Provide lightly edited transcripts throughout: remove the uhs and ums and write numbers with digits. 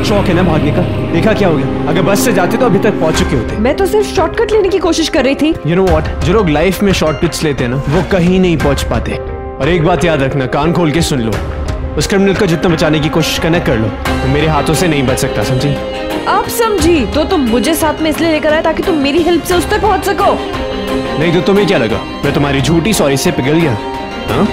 बहुत शौक है ना भागने का। देखा क्या हो गया, अगर बस से जाते तो अभी तक पहुंच चुके होते। मैं तो सिर्फ शॉर्टकट लेने की कोशिश कर रही थी। You know what? जो लोग लाइफ में शॉर्टकट्स लेते हैं ना, वो कहीं नहीं पहुंच पाते। और एक बात याद रखना, कान खोल के सुन लो, उस क्रिमिनल को जितना बचाने की कोशिश करना कर लो, तो मेरे हाथों से नहीं बच सकता, समझी? आप समझी तो तुम मुझे साथ में इसलिए लेकर आए ताकि तुम मेरी हेल्प से उस तक पहुंच सको। नहीं तो तुम्हें क्या लगा मैं तुम्हारी झूठी सॉरी से पिघल गया? हाँ?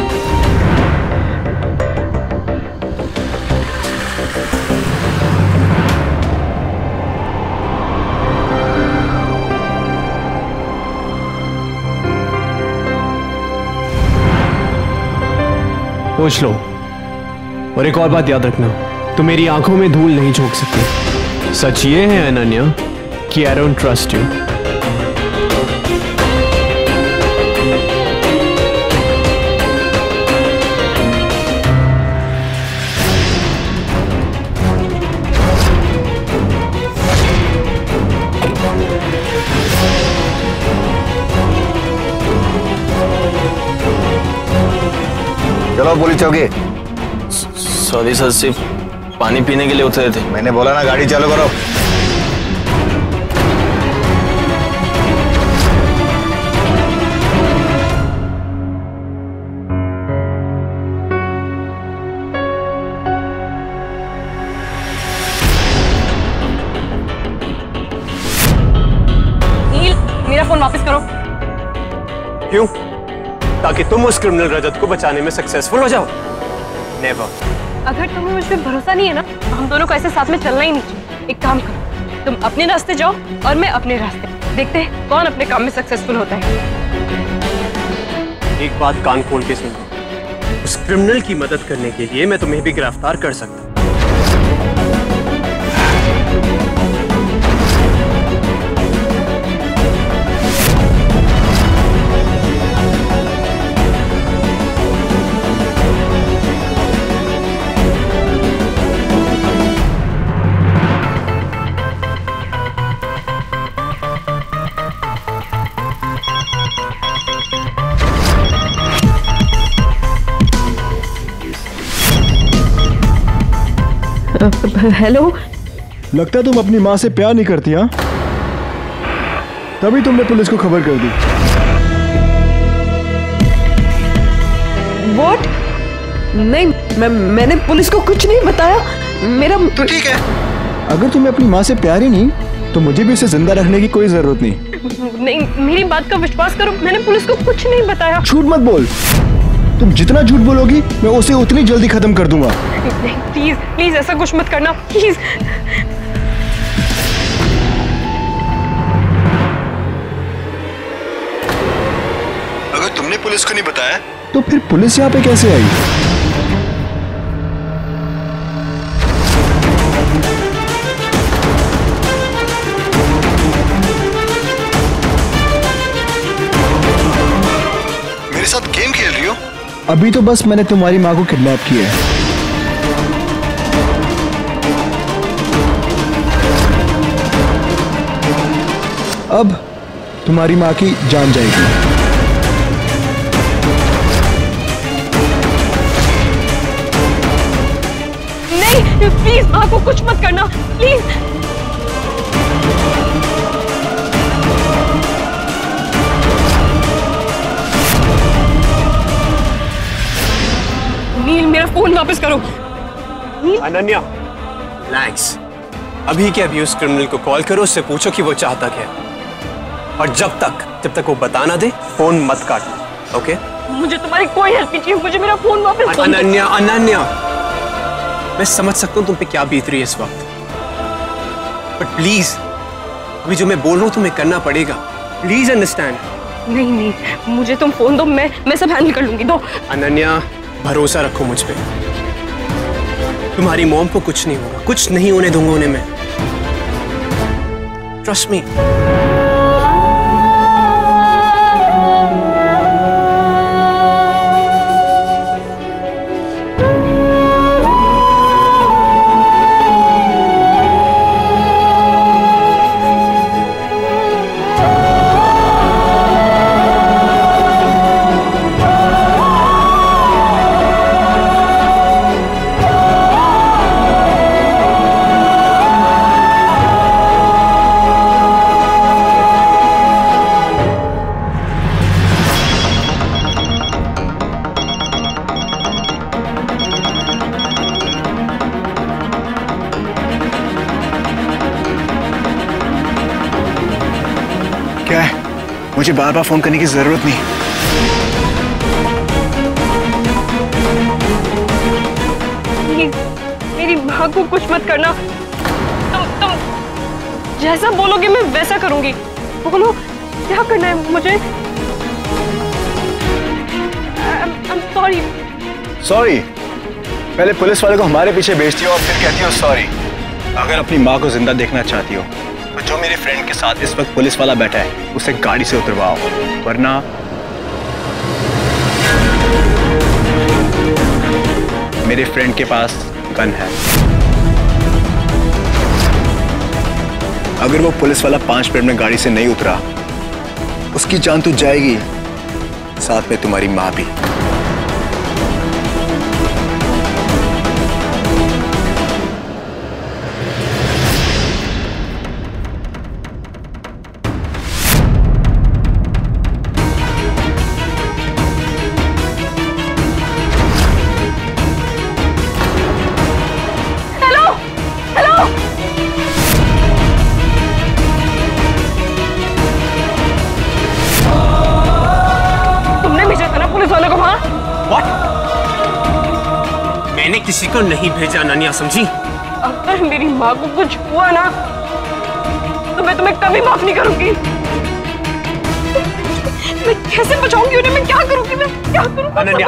पूछ लो। और एक और बात याद रखना, तुम मेरी आंखों में धूल नहीं झोंक सकते। सच ये है अनन्या कि आई डोंट ट्रस्ट यू। चलो पुलिस चौकी। सॉरी सर, सिर्फ पानी पीने के लिए उतरे थे। मैंने बोला ना गाड़ी चालू करो। नील, मेरा फोन वापस करो। क्यों? ताकि तुम उस क्रिमिनल रजत को बचाने में सक्सेसफुल हो जाओ। नेवर। अगर तुम्हें मुझ पे भरोसा नहीं है ना, तो हम दोनों को ऐसे साथ में चलना ही नहीं चाहिए। एक काम करो, तुम अपने रास्ते जाओ और मैं अपने रास्ते। देखते हैं कौन अपने काम में सक्सेसफुल होता है। एक बात कान खोल के सुन लो, उस क्रिमिनल की मदद करने के लिए मैं तुम्हें भी गिरफ्तार कर सकता हूं। हेलो। लगता है तुम अपनी माँ से प्यार नहीं करती, हाँ? तभी तुमने पुलिस को खबर कर दी। What? नहीं, मैंने पुलिस को कुछ नहीं बताया। मेरा तो ठीक है, अगर तुम्हें अपनी माँ से प्यार ही नहीं तो मुझे भी उसे जिंदा रखने की कोई जरूरत नहीं। मेरी बात का विश्वास करो, मैंने पुलिस को कुछ नहीं बताया। झूठ मत बोल। तुम जितना झूठ बोलोगी मैं उसे उतनी जल्दी खत्म कर दूंगा। नहीं, प्लीज प्लीज ऐसा कुछ मत करना, प्लीज। अगर तुमने पुलिस को नहीं बताया तो फिर पुलिस यहाँ पे कैसे आई? मेरे साथ गेम खेल रही हो? अभी तो बस मैंने तुम्हारी माँ को किडनैप किया है। अब तुम्हारी माँ की जान जाएगी। नहीं, प्लीज माँ को कुछ मत करना, प्लीज। नील, मेरा फोन वापस करो। अनन्या, रिलैक्स। अभी के अभी उस क्रिमिनल को कॉल करो, उससे पूछो कि वो चाहता क्या है। और जब तक वो बता ना दे, फोन मत काटना, ओके? मुझे तुम्हारी कोई हेल्प नहीं चाहिए, मुझे मेरा फोन वापस दो। अनन्या, मैं समझ सकता हूँ तुम पे क्या बीत रही है इस वक्त, बट प्लीज अभी जो मैं बोल रहा हूँ तुम्हें करना पड़ेगा। Please understand. नहीं, मुझे तुम फोन दो, मैं सब हैंडल कर लूंगी। दो। अनन्या, भरोसा रखो मुझ पे। तुम्हारी मॉम को कुछ नहीं होगा, कुछ नहीं होने दूंगा उन्हें मैं। Trust me. मुझे बार बार फोन करने की जरूरत नहीं। मेरी माँ को कुछ मत करना। तुम जैसा बोलोगे मैं वैसा करूंगी। बोलो क्या करना है मुझे। I'm sorry। सॉरी? पहले पुलिस वाले को हमारे पीछे भेजती हो और फिर कहती हो सॉरी। अगर अपनी माँ को जिंदा देखना चाहती हो तो जो मेरे फ्रेंड के साथ इस वक्त पुलिस वाला बैठा है उसे गाड़ी से उतरवाओ, वरना मेरे फ्रेंड के पास गन है। अगर वो पुलिस वाला 5 मिनट में गाड़ी से नहीं उतरा, उसकी जान तो जाएगी, साथ में तुम्हारी माँ भी। मैंने किसी को नहीं भेजा अनन्या, समझी? अगर मेरी माँ को कुछ हुआ ना तो मैं तुम्हें कभी माफ नहीं करूंगी। मैं कैसे बचाऊंगी उन्हें? मैं क्या करूंगी? मैं क्या करूंगी? Ananya,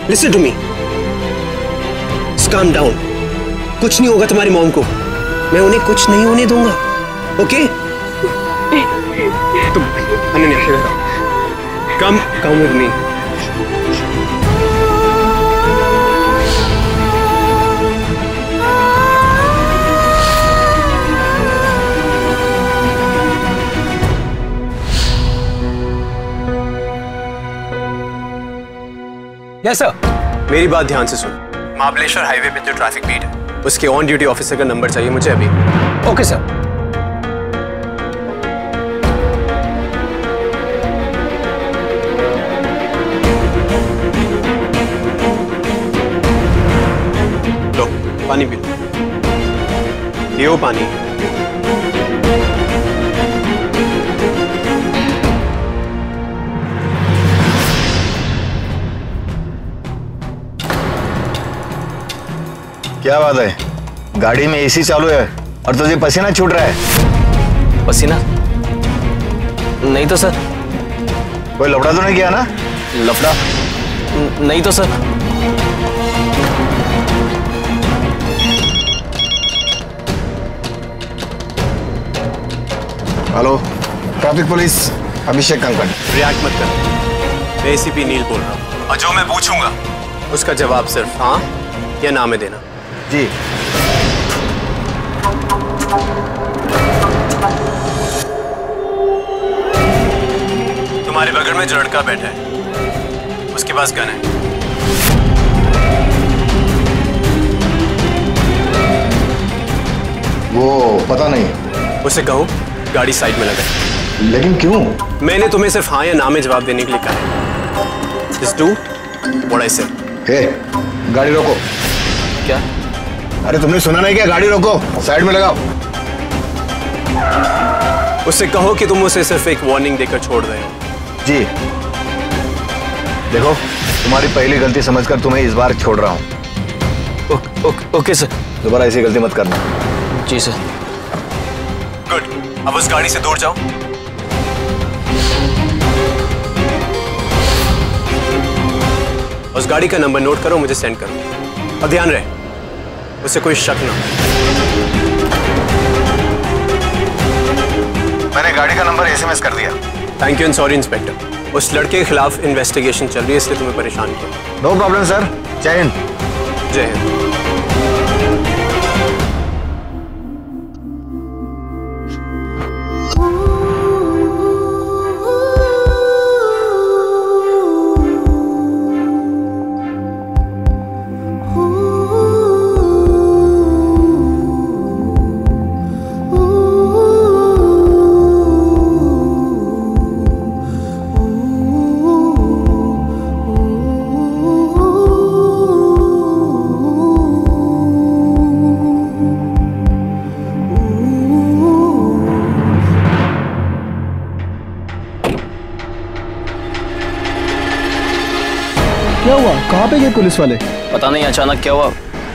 listen to me, calm down. कुछ नहीं होगा तुम्हारी मॉम को, मैं उन्हें कुछ नहीं होने दूंगा, ओके? तुम Ananya come with me. Yes sir. मेरी बात ध्यान से सुन। महाबलेश्वर हाईवे पे जो ट्रैफिक बीट है उसके ऑन ड्यूटी ऑफिसर का नंबर चाहिए मुझे अभी। Okay sir. लो पानी पी लो, पियो पानी। क्या बात है, गाड़ी में एसी चालू है और तुझे पसीना छूट रहा है? पसीना? नहीं तो सर। कोई लफड़ा तो नहीं किया ना? लफड़ा? नहीं तो सर। हेलो, ट्रैफिक पुलिस, अभिषेक कंकड़। रिएक्ट मत कर, मैं एसीपी नील बोल रहा हूँ और जो मैं पूछूंगा उसका जवाब सिर्फ हाँ या ना में देना। जी। तुम्हारे बगल में जो लड़का बैठा है उसके पास गन है। वो पता नहीं। उसे कहो गाड़ी साइड में लगा। लेकिन क्यों? मैंने तुम्हें सिर्फ हाँ या ना में जवाब देने के लिए कहा है। Just do what I say। हे, गाड़ी रोको। क्या? अरे तुमने सुना नहीं क्या? गाड़ी रोको, साइड में लगाओ। उससे कहो कि तुम उसे सिर्फ एक वार्निंग देकर छोड़ रहे हो। जी। देखो, तुम्हारी पहली गलती समझकर तुम्हें इस बार छोड़ रहा हूँ। Okay sir. दोबारा ऐसी गलती मत करना। जी सर। गुड, अब उस गाड़ी से दूर जाओ। उस गाड़ी का नंबर नोट करो, मुझे सेंड करो और ध्यान रहे उसे कोई शक ना। मैंने गाड़ी का नंबर एसएमएस कर दिया। Thank you and sorry inspector. उस लड़के के खिलाफ इन्वेस्टिगेशन चल रही है इसलिए तुम्हें परेशान किया। No problem sir. जय हिंद। जय हिंद। क्या हुआ? कहाँ पे गए पुलिस वाले? पता नहीं अचानक क्या हुआ,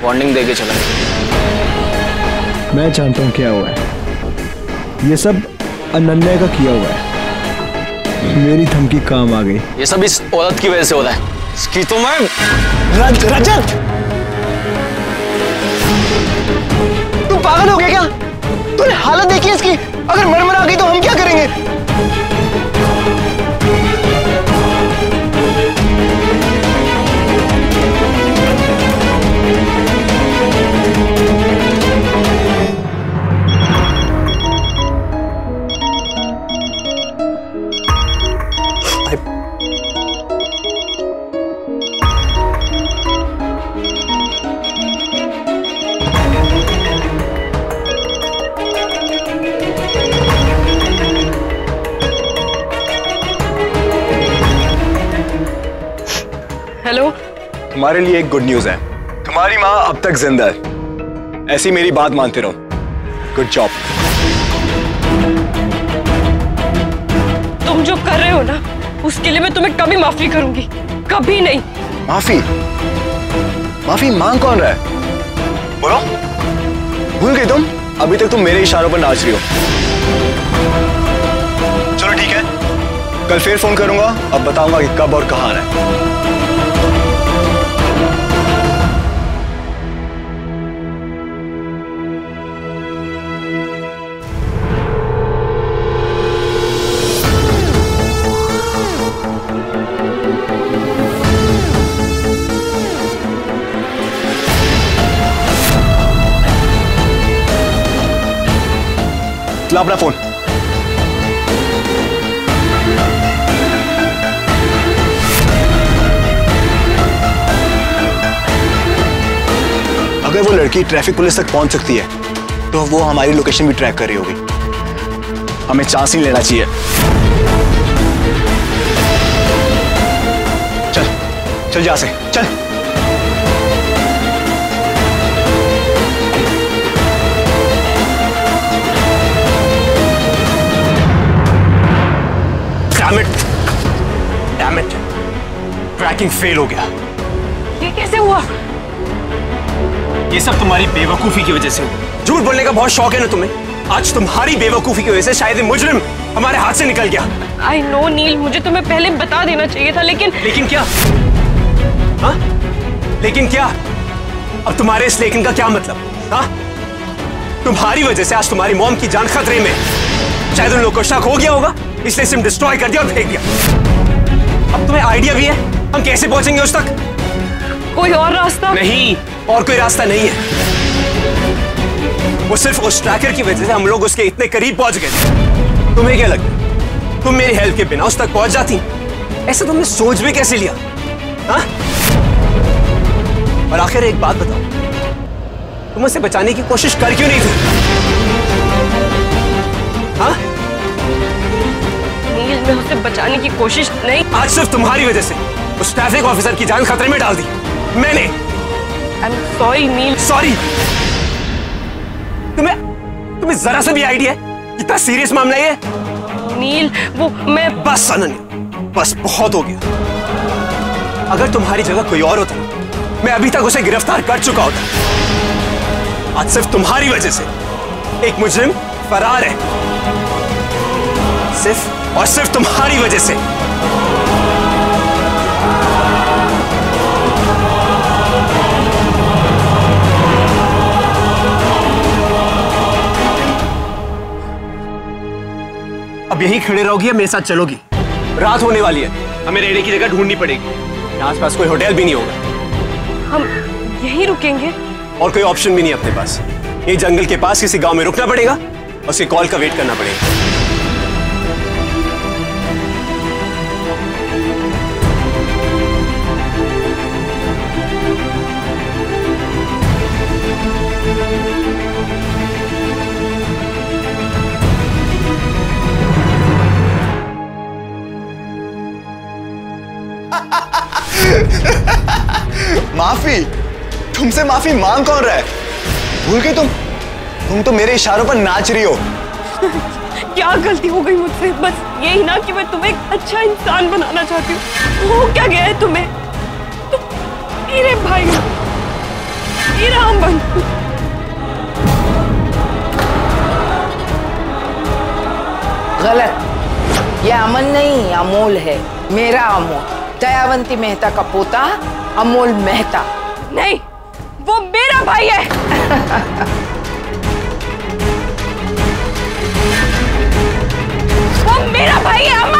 वार्निंग देके चला गया। मैं जानता हूँ क्या हुआ है। ये सब अनन्या का किया हुआ है। मेरी धमकी काम आ गई। ये सब इस औरत की वजह से हो रहा है। इसकी तो मैं रजत, तू पागल हो गया क्या? तूने हालत देखी इसकी? अगर मर गई तो हम क्या करेंगे? हेलो, तुम्हारे लिए एक गुड न्यूज है। तुम्हारी माँ अब तक जिंदा है। ऐसी मेरी बात मानते रहो। Good job. तुम जो कर रहे हो ना, उसके लिए मैं तुम्हें कभी माफी करूंगी, कभी नहीं। माफी? माफी मांग कौन रहा है? बोलो। भूल गई तुम? अभी तक तुम मेरे इशारों पर नाच रही हो। चलो ठीक है, कल फिर फोन करूंगा। अब बताऊंगा कि कब और कहां है। ला अपना फोन। अगर वो लड़की ट्रैफिक पुलिस तक पहुंच सकती है तो वो हमारी लोकेशन भी ट्रैक कर रही होगी। हमें चांस नहीं लेना चाहिए। चल चल, जा से चल। Damn it! ट्रैकिंग फेल हो गया। ये कैसे हुआ? ये सब तुम्हारी बेवकूफी की वजह से हुआ। झूठ बोलने का बहुत शौक है ना तुम्हें? आज तुम्हारी बेवकूफी की वजह से शायद ये मुजरिम हमारे हाथ से निकल गया। I know नील, मुझे तुम्हें पहले बता देना चाहिए था, लेकिन क्या? हाँ? लेकिन क्या? अब तुम्हारे इस लेकिन का क्या मतलब? हाँ? तुम्हारी वजह से आज तुम्हारी मॉम की जान खतरे में। शायद उन लोगों को शक हो गया होगा, इसलिए सिम डिस्ट्रॉय कर दिया और फेंक दिया। अब तुम्हें आइडिया भी है हम कैसे पहुंचेंगे उस तक? कोई और रास्ता? नहीं, और कोई रास्ता नहीं है। वो सिर्फ उस ट्रैकर की वजह से हम लोग उसके इतने करीब पहुंच गए। तुम्हें क्या लगता है तुम मेरी हेल्प के बिना उस तक पहुंच जाती? ऐसा तुमने सोच भी कैसे लिया? हाँ? और आखिर एक बात बताओ, तुम उसे बचाने की कोशिश कर क्यों नहीं थी? हाँ? नील, मैं उसे बचाने की कोशिश नहीं। आज सिर्फ तुम्हारी वजह से उस ट्रैफिक ऑफिसर की जान खतरे में डाल दी मैंने। I'm sorry nil. सॉरी? तुम्हें जरा सा भी आइडिया है कितना सीरियस मामला है? नील, वो मैं। बस अनन्या, बस बहुत हो गया। अगर तुम्हारी जगह कोई और होता मैं अभी तक उसे गिरफ्तार कर चुका होता। आज सिर्फ तुम्हारी वजह से एक मुजरिम फरार है, सिर्फ और सिर्फ तुम्हारी वजह से। अब यही खड़े रहोगी या मेरे साथ चलोगी? रात होने वाली है, हमें रहने की जगह ढूंढनी पड़ेगी। आसपास कोई होटल भी नहीं होगा। हम यहीं रुकेंगे? और कोई ऑप्शन भी नहीं अपने पास। ये जंगल के पास किसी गांव में रुकना पड़ेगा और उसके कॉल का वेट करना पड़ेगा। माफी? तुमसे माफी मांग कौन रहा है? भूल गई तुम तो मेरे इशारों पर नाच रही हो। क्या गलती हो गई मुझसे? बस यही ना कि मैं तुम्हें एक अच्छा इंसान बनाना चाहती हूँ। हो क्या गया है तुम्हें? रे भाई, ये रहा बंदूक। गलत, ये अमन नहीं अमोल है, मेरा अमोल, दयावंती मेहता का पोता अमोल मेहता। नहीं, वो मेरा भाई है। वो मेरा भाई है अमन।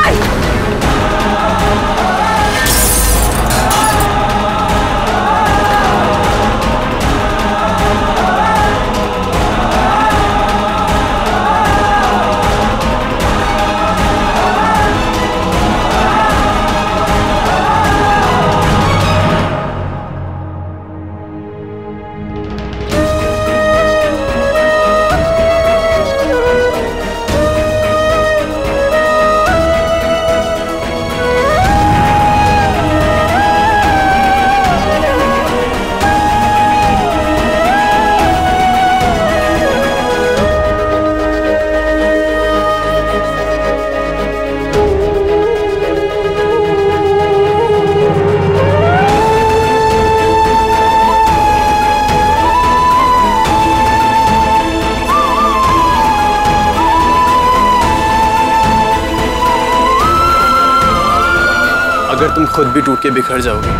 अगर तुम खुद भी टूट के बिखर जाओगे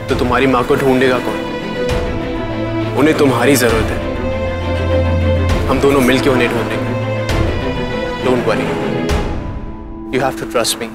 तो तुम्हारी माँ को ढूंढेगा कौन? उन्हें तुम्हारी जरूरत है, हम दोनों मिलके उन्हें ढूंढेंगे। Don't worry, you have to trust me.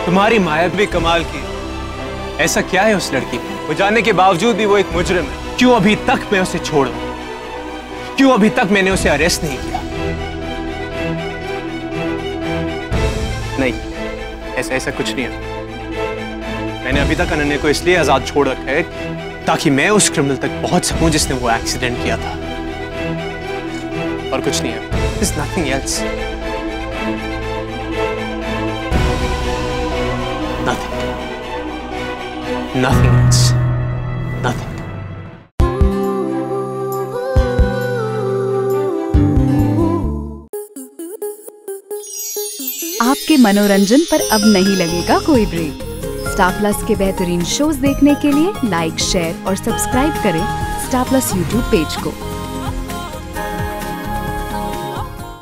तुम्हारी मायावी कमाल की, ऐसा क्या है उस लड़की में? वो जानने के बावजूद भी वो एक मुजरिम है। क्यों अभी तक मैं उसे छोड़ दूं? क्यों अभी तक मैंने उसे अरेस्ट नहीं किया? नहीं, ऐसा कुछ नहीं है। मैंने अभी तक अनन्या को इसलिए आजाद छोड़ रखा है ताकि मैं उस क्रिमिनल तक पहुंच सकूं जिसने वो एक्सीडेंट किया था, और कुछ नहीं है। There's nothing else. Nothing. Nothing else. Nothing. आपके मनोरंजन पर अब नहीं लगेगा कोई ब्रेक। स्टार प्लस के बेहतरीन शोज देखने के लिए लाइक, शेयर और सब्सक्राइब करें स्टार प्लस यूट्यूब पेज को।